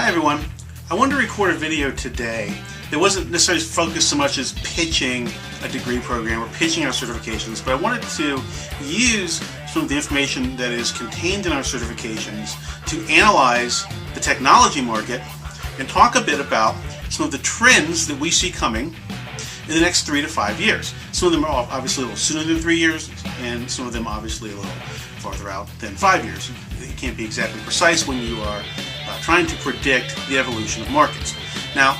everyone. I wanted to record a video today that wasn't necessarily focused so much as pitching a degree program or pitching our certifications, but I wanted to use some of the information that is contained in our certifications to analyze the technology market and talk a bit about some of the trends that we see coming in the next 3 to 5 years. Some of them are obviously a little sooner than 3 years, and some of them obviously a little farther out than 5 years. You can't be exactly precise when you are trying to predict the evolution of markets. Now,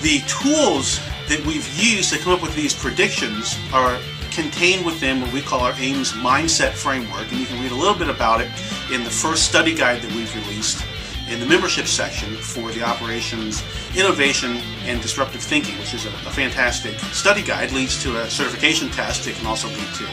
the tools that we've used to come up with these predictions are contained within what we call our AIMS mindset framework, and you can read a little bit about it in the first study guide that we've released in the membership section for the Operations, Innovation, and Disruptive Thinking, which is a fantastic study guide. Leads to a certification test. It can also lead to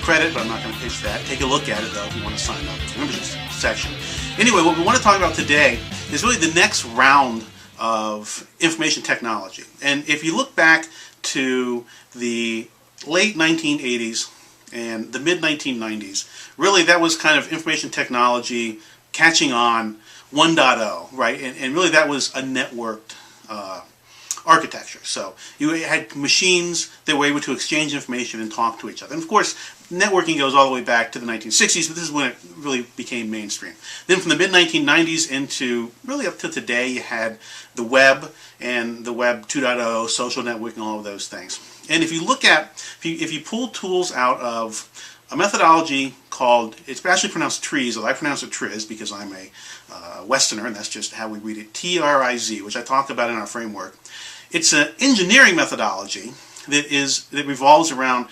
credit, but I'm not going to pitch that. Take a look at it, though, if you want to sign up to the membership section. Anyway, what we want to talk about today is really the next round of information technology. And if you look back to the late 1980s and the mid-1990s, really that was kind of information technology catching on 1.0, right? And really that was a networked architecture. So you had machines that were able to exchange information and talk to each other. And of course, networking goes all the way back to the 1960s, but this is when it really became mainstream. Then from the mid-1990s into really up to today, you had the web and the web 2.0, social networking, all of those things. And if you look at, if you pull tools out of a methodology called, it's actually pronounced TRIZ, although I pronounce it TRIZ because I'm a Westerner, and that's just how we read it, T-R-I-Z, which I talk about in our framework. It's an engineering methodology that revolves around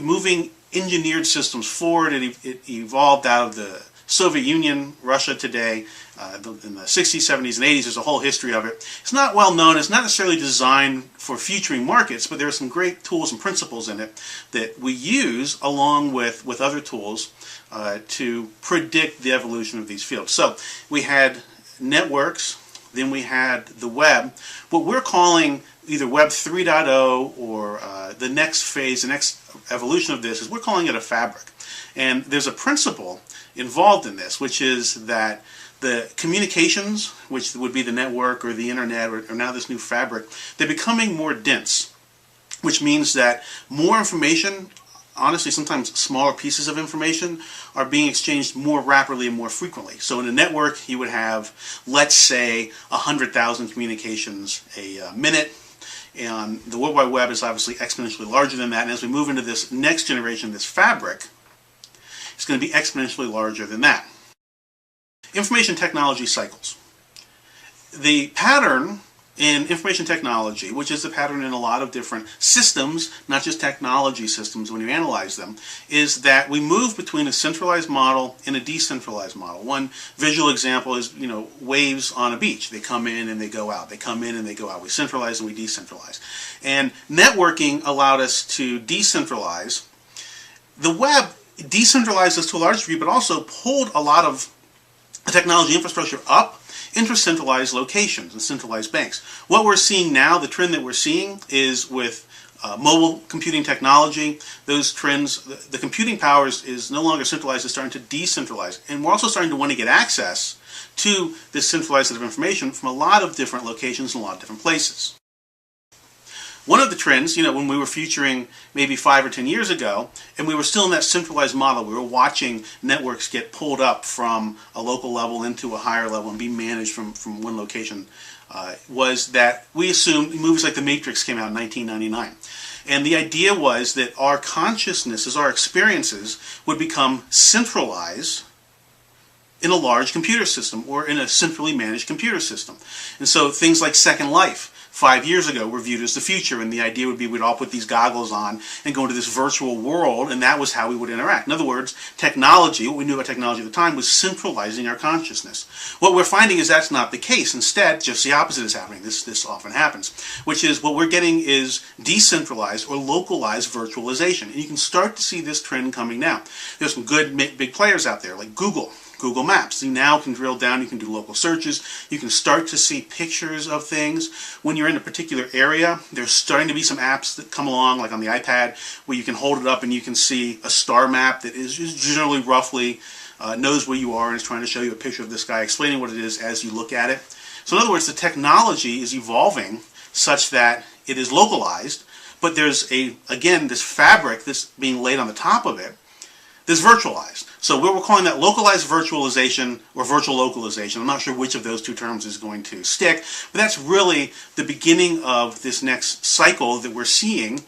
moving engineered systems forward. It evolved out of the Soviet Union, Russia today, in the 60s, 70s, and 80s. There's a whole history of it. It's not well known. It's not necessarily designed for futuring markets, but there are some great tools and principles in it that we use along with other tools to predict the evolution of these fields. So we had networks, then we had the web. What we're calling either Web 3.0 or the next phase, the next evolution of this, is we're calling it a fabric. And there's a principle involved in this, which is that the communications, which would be the network or the internet or now this new fabric, they're becoming more dense, which means that more information, honestly sometimes smaller pieces of information, are being exchanged more rapidly and more frequently. So in a network you would have, let's say, 100,000 communications a minute, and the World Wide Web is obviously exponentially larger than that, and as we move into this next generation, this fabric, it's going to be exponentially larger than that. Information technology cycles. The pattern in information technology, which is the pattern in a lot of different systems, not just technology systems when you analyze them, is that we move between a centralized model and a decentralized model. One visual example is, waves on a beach. They come in and they go out. They come in and they go out. We centralize and we decentralize. And networking allowed us to decentralize. The web decentralized us to a large degree, but also pulled a lot of technology infrastructure up into centralized locations and centralized banks. What we're seeing now, the trend that we're seeing, is with mobile computing technology. Those trends, the computing power is no longer centralized, it's starting to decentralize. And we're also starting to want to get access to this centralized set of information from a lot of different locations and a lot of different places. One of the trends, when we were featuring maybe 5 or 10 years ago, and we were still in that centralized model, we were watching networks get pulled up from a local level into a higher level and be managed from one location, was that we assumed movies like The Matrix came out in 1999. And the idea was that our consciousnesses, our experiences, would become centralized in a large computer system or in a centrally managed computer system. And so things like Second Life, 5 years ago, were viewed as the future, and the idea would be we'd all put these goggles on and go into this virtual world, and that was how we would interact. In other words, technology, what we knew about technology at the time, was centralizing our consciousness. What we're finding is that's not the case. Instead, just the opposite is happening. This often happens, which is what we're getting is decentralized or localized virtualization. And you can start to see this trend coming now. There's some good big players out there, like Google Maps. You now can drill down, you can do local searches, you can start to see pictures of things. When you're in a particular area, there's starting to be some apps that come along, like on the iPad, where you can hold it up and you can see a star map that is generally roughly knows where you are and is trying to show you a picture of the sky, explaining what it is as you look at it. So in other words, the technology is evolving such that it is localized, but there's again, this fabric that's being laid on the top of it that's virtualized. So we're calling that localized virtualization or virtual localization. I'm not sure which of those two terms is going to stick, but that's really the beginning of this next cycle that we're seeing,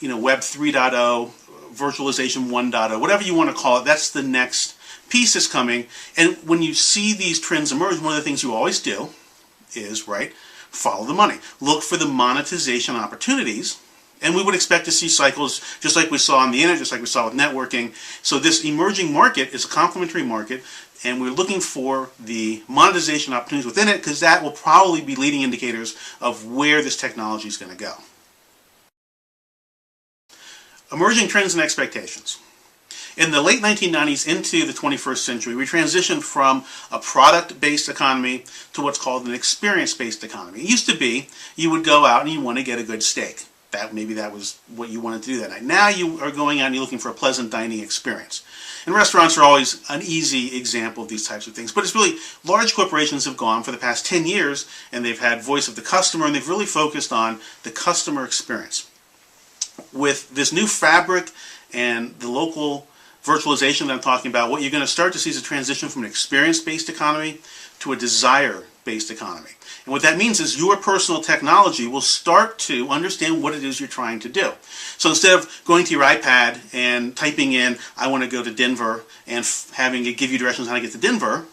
Web 3.0, virtualization 1.0, whatever you want to call it. That's the next piece that's coming. And when you see these trends emerge, one of the things you always do is, follow the money. Look for the monetization opportunities. And we would expect to see cycles just like we saw on the internet, just like we saw with networking. So this emerging market is a complementary market, and we're looking for the monetization opportunities within it, because that will probably be leading indicators of where this technology is going to go. Emerging trends and expectations. In the late 1990s into the 21st century, we transitioned from a product-based economy to what's called an experience-based economy. It used to be you would go out and you want to get a good steak. Maybe that was what you wanted to do that night. Now you are going out and you're looking for a pleasant dining experience. And restaurants are always an easy example of these types of things. But it's really, large corporations have gone for the past 10 years, and they've had voice of the customer, and they've really focused on the customer experience. With this new fabric and the local virtualization that I'm talking about, what you're going to start to see is a transition from an experience-based economy to a desire-based economy. And what that means is your personal technology will start to understand what it is you're trying to do. So instead of going to your iPad and typing in, I want to go to Denver, and having it give you directions on how to get to Denver,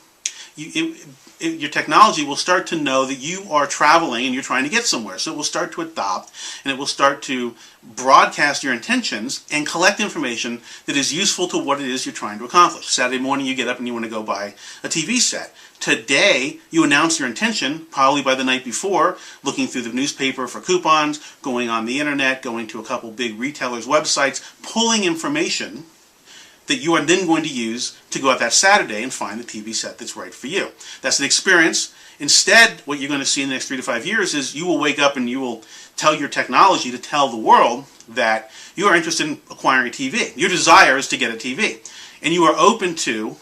your technology will start to know that you are traveling and you're trying to get somewhere. So it will start to adopt, and it will start to broadcast your intentions and collect information that is useful to what it is you're trying to accomplish. Saturday morning you get up and you want to go buy a TV set. Today you announce your intention, probably by the night before, looking through the newspaper for coupons, going on the internet, going to a couple big retailers' websites, pulling information that you are then going to use to go out that Saturday and find the TV set that's right for you. That's an experience. Instead, what you're going to see in the next 3 to 5 years is you will wake up and you will tell your technology to tell the world that you are interested in acquiring a TV. Your desire is to get a TV. And you are open to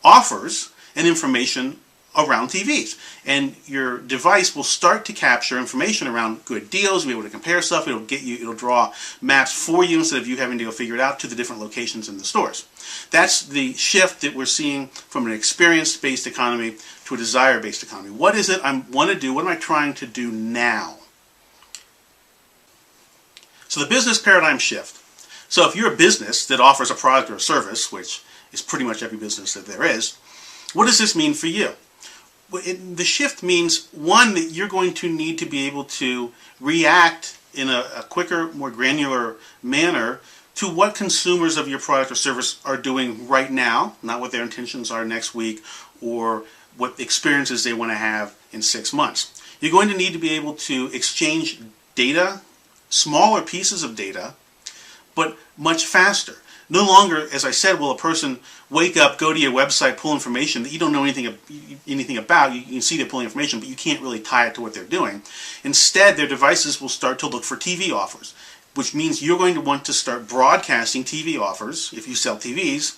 offers and information around TVs. And your device will start to capture information around good deals, be able to compare stuff, it'll draw maps for you instead of you having to go figure it out to the different locations in the stores. That's the shift that we're seeing from an experience-based economy to a desire-based economy. What is it I want to do? What am I trying to do now? So the business paradigm shift. So if you're a business that offers a product or a service, which is pretty much every business that there is, what does this mean for you? The shift means, one, that you're going to need to be able to react in a quicker, more granular manner to what consumers of your product or service are doing right now, not what their intentions are next week or what experiences they want to have in 6 months. You're going to need to be able to exchange data, smaller pieces of data, but much faster. No longer, as I said, will a person wake up, go to your website, pull information that you don't know anything about. You can see they're pulling information, but you can't really tie it to what they're doing. Instead, their devices will start to look for TV offers, which means you're going to want to start broadcasting TV offers, if you sell TVs,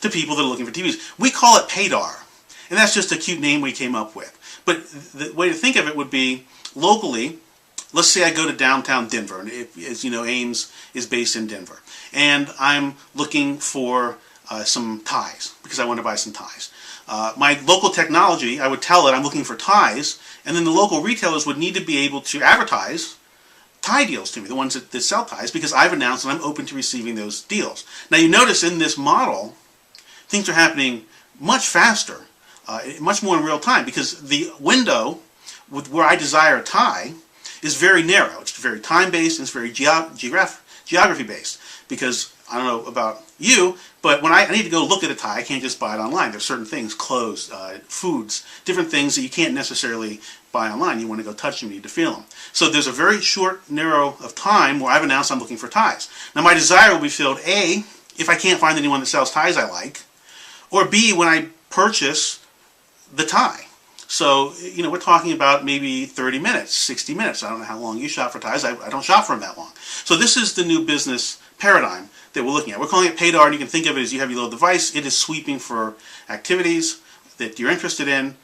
to people that are looking for TVs. We call it PAIDAR, and that's just a cute name we came up with. But the way to think of it would be, locally, let's say I go to downtown Denver, and as you know, Ames is based in Denver. And I'm looking for some ties, because I want to buy some ties. My local technology, I would tell it I'm looking for ties, and then the local retailers would need to be able to advertise tie deals to me, the ones that sell ties, because I've announced that I'm open to receiving those deals. Now you notice in this model, things are happening much faster, much more in real time, because the window with where I desire a tie is very narrow. It's very time-based, and it's very geography-based. Because I don't know about you, but when I need to go look at a tie, I can't just buy it online. There's certain things, clothes, foods, different things that you can't necessarily buy online. You want to go touch them, you need to feel them. So there's a very short, narrow of time where I've announced I'm looking for ties. Now my desire will be filled, A, if I can't find anyone that sells ties I like, or B, when I purchase the tie. So, you know, we're talking about maybe 30 minutes, 60 minutes. I don't know how long you shop for ties. I don't shop for them that long. So this is the new business paradigm that we're looking at. We're calling it PAIDAR, and you can think of it as you have your little device. It is sweeping for activities. that you're interested in,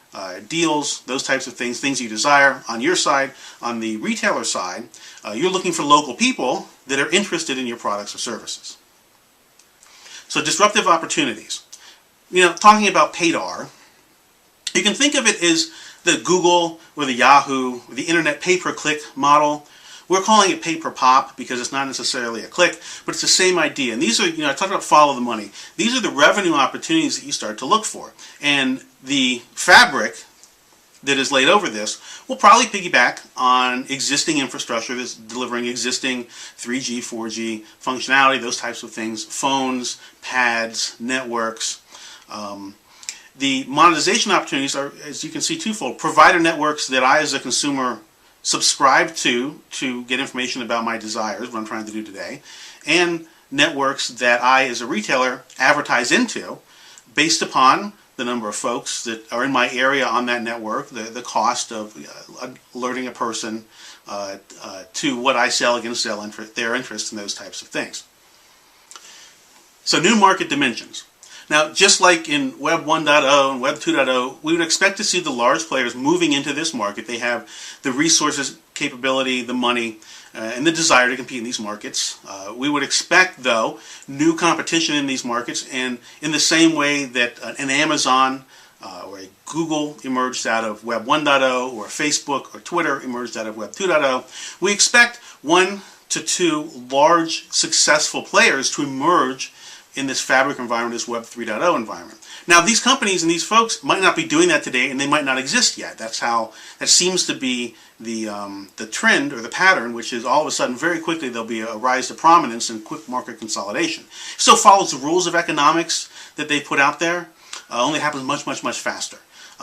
deals, those types of things you desire on your side. On the retailer side, you're looking for local people that are interested in your products or services. So disruptive opportunities. Talking about PAIDAR, you can think of it as the Google or the Yahoo or the internet pay-per-click model. We're calling it pay-per-pop because it's not necessarily a click, but it's the same idea. And these are, I talked about follow the money. These are the revenue opportunities that you start to look for. And the fabric that is laid over this will probably piggyback on existing infrastructure that's delivering existing 3G, 4G functionality, those types of things, phones, pads, networks. The monetization opportunities are, as you can see, twofold. Provider networks that I, as a consumer, subscribe to get information about my desires, what I'm trying to do today, and networks that I, as a retailer, advertise into based upon the number of folks that are in my area on that network, the cost of alerting a person to what I sell against their interest in those types of things. So new market dimensions. Now, just like in Web 1.0 and Web 2.0, we would expect to see the large players moving into this market. They have the resources, capability, the money, and the desire to compete in these markets. We would expect, though, new competition in these markets, and in the same way that an Amazon or a Google emerged out of Web 1.0, or Facebook or Twitter emerged out of Web 2.0, we expect 1 to 2 large successful players to emerge in this fabric environment, this Web 3.0 environment. Now, these companies and these folks might not be doing that today, and they might not exist yet. That seems to be the trend or the pattern, which is all of a sudden, very quickly, there'll be a rise to prominence and quick market consolidation. Still follows the rules of economics that they put out there, only happens much, much, much faster.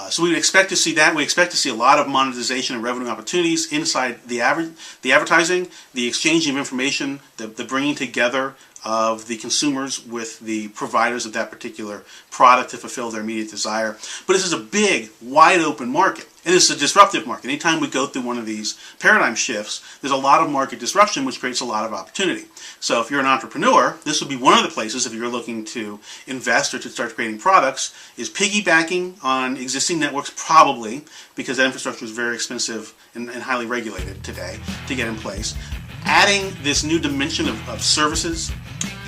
So we would expect to see that. We expect to see a lot of monetization and revenue opportunities inside the advertising, the exchanging of information, the bringing together of the consumers with the providers of that particular product to fulfill their immediate desire. But this is a big, wide open market. And it's a disruptive market. Anytime we go through one of these paradigm shifts, there's a lot of market disruption, which creates a lot of opportunity. So if you're an entrepreneur, this would be one of the places, if you're looking to invest or to start creating products, is piggybacking on existing networks, probably, because that infrastructure is very expensive and highly regulated today to get in place. Adding this new dimension of services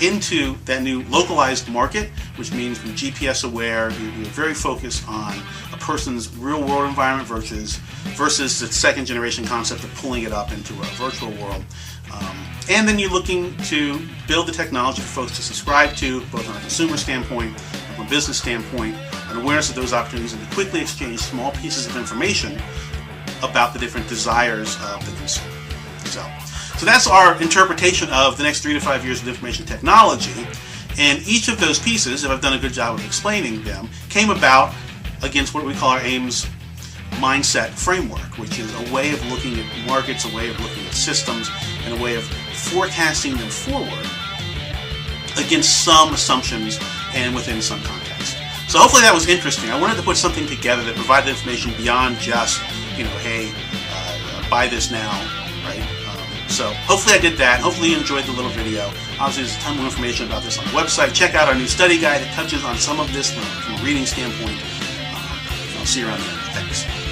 into that new localized market, which means from GPS aware, you're very focused on a person's real world environment versus the second generation concept of pulling it up into a virtual world. And then you're looking to build the technology for folks to subscribe to, both on a consumer standpoint and from a business standpoint, an awareness of those opportunities, and to quickly exchange small pieces of information about the different desires of the consumer. So that's our interpretation of the next 3 to 5 years of information technology. And each of those pieces, if I've done a good job of explaining them, came about against what we call our AIMS mindset framework, which is a way of looking at markets, a way of looking at systems, and a way of forecasting them forward against some assumptions and within some context. So hopefully that was interesting. I wanted to put something together that provided information beyond just, hey, buy this now, right? So hopefully I did that. Hopefully you enjoyed the little video. Obviously there's a ton more information about this on the website. Check out our new study guide that touches on some of this from a reading standpoint. I'll see you around there. Thanks.